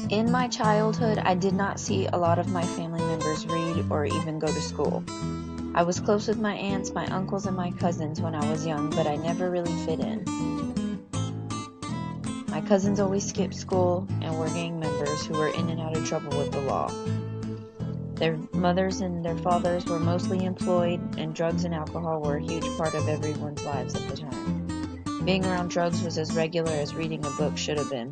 In my childhood, I did not see a lot of my family members read or even go to school. I was close with my aunts, my uncles, and my cousins when I was young, but I never really fit in. My cousins always skipped school and were gang members who were in and out of trouble with the law. Their mothers and their fathers were mostly employed, and drugs and alcohol were a huge part of everyone's lives at the time. Being around drugs was as regular as reading a book should have been.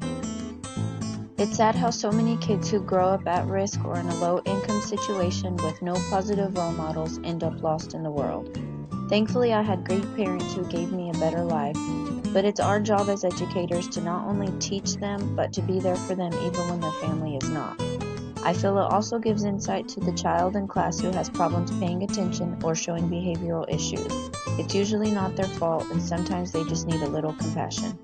It's sad how so many kids who grow up at risk or in a low-income situation with no positive role models end up lost in the world. Thankfully, I had great parents who gave me a better life, but it's our job as educators to not only teach them, but to be there for them even when their family is not. I feel it also gives insight to the child in class who has problems paying attention or showing behavioral issues. It's usually not their fault, and sometimes they just need a little compassion.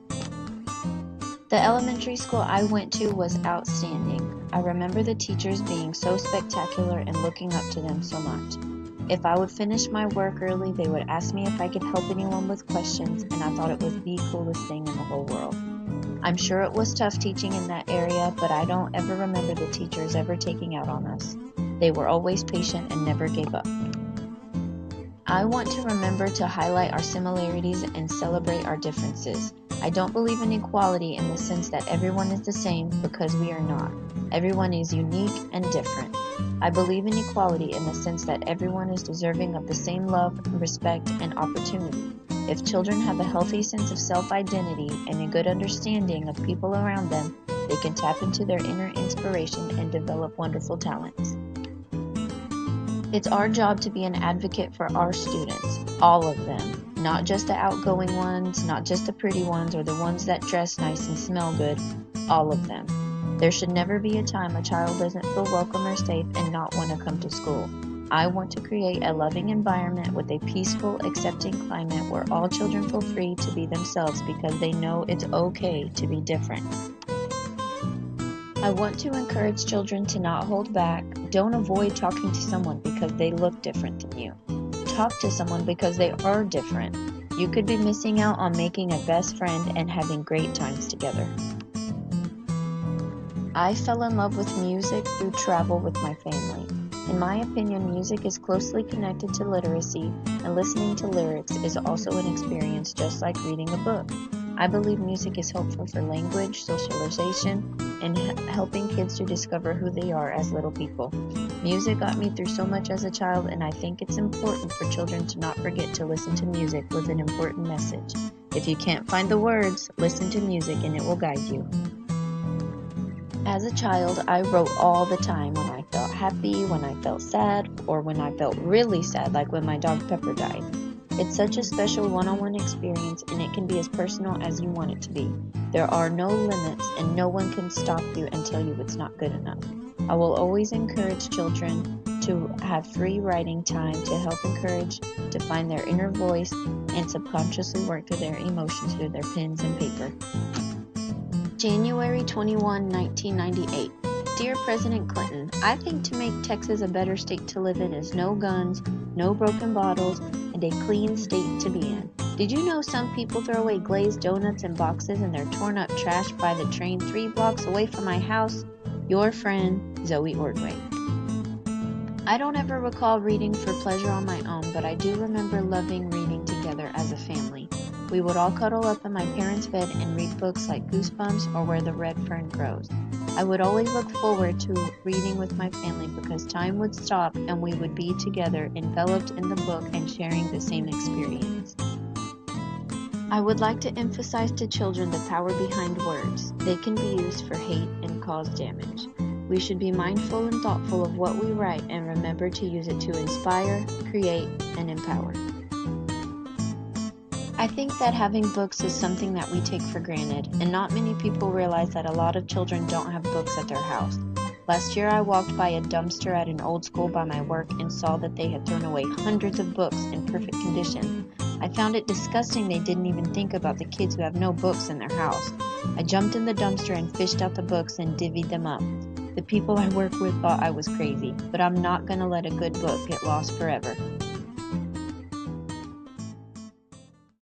The elementary school I went to was outstanding. I remember the teachers being so spectacular and looking up to them so much. If I would finish my work early, they would ask me if I could help anyone with questions, and I thought it was the coolest thing in the whole world. I'm sure it was tough teaching in that area, but I don't ever remember the teachers ever taking out on us. They were always patient and never gave up. I want to remember to highlight our similarities and celebrate our differences. I don't believe in equality in the sense that everyone is the same, because we are not. Everyone is unique and different. I believe in equality in the sense that everyone is deserving of the same love, respect, and opportunity. If children have a healthy sense of self-identity and a good understanding of people around them, they can tap into their inner inspiration and develop wonderful talents. It's our job to be an advocate for our students, all of them, not just the outgoing ones, not just the pretty ones or the ones that dress nice and smell good, all of them. There should never be a time a child doesn't feel welcome or safe and not want to come to school. I want to create a loving environment with a peaceful, accepting climate where all children feel free to be themselves because they know it's okay to be different. I want to encourage children to not hold back. Don't avoid talking to someone because they look different than you. Talk to someone because they are different. You could be missing out on making a best friend and having great times together. I fell in love with music through travel with my family. In my opinion, music is closely connected to literacy, and listening to lyrics is also an experience just like reading a book. I believe music is helpful for language, socialization, and helping kids to discover who they are as little people. Music got me through so much as a child, and I think it's important for children to not forget to listen to music with an important message. If you can't find the words, listen to music and it will guide you. As a child, I wrote all the time when I felt happy, when I felt sad, or when I felt really sad, like when my dog Pepper died. It's such a special one-on-one experience, and it can be as personal as you want it to be. There are no limits, and no one can stop you and tell you it's not good enough. I will always encourage children to have free writing time to help encourage to find their inner voice and subconsciously work through their emotions through their pens and paper. January 21, 1998. Dear President Clinton, I think to make Texas a better state to live in is no guns, no broken bottles, and a clean state to be in. Did you know some people throw away glazed donuts in boxes and their torn up trash by the train 3 blocks away from my house? Your friend, Zoe Ordway. I don't ever recall reading for pleasure on my own, but I do remember loving reading together as a family. We would all cuddle up in my parents' bed and read books like Goosebumps or Where the Red Fern Grows. I would always look forward to reading with my family because time would stop and we would be together, enveloped in the book and sharing the same experience. I would like to emphasize to children the power behind words. They can be used for hate and cause damage. We should be mindful and thoughtful of what we write and remember to use it to inspire, create, and empower. I think that having books is something that we take for granted, and not many people realize that a lot of children don't have books at their house. Last year I walked by a dumpster at an old school by my work and saw that they had thrown away hundreds of books in perfect condition. I found it disgusting they didn't even think about the kids who have no books in their house. I jumped in the dumpster and fished out the books and divvied them up. The people I work with thought I was crazy, but I'm not going to let a good book get lost forever.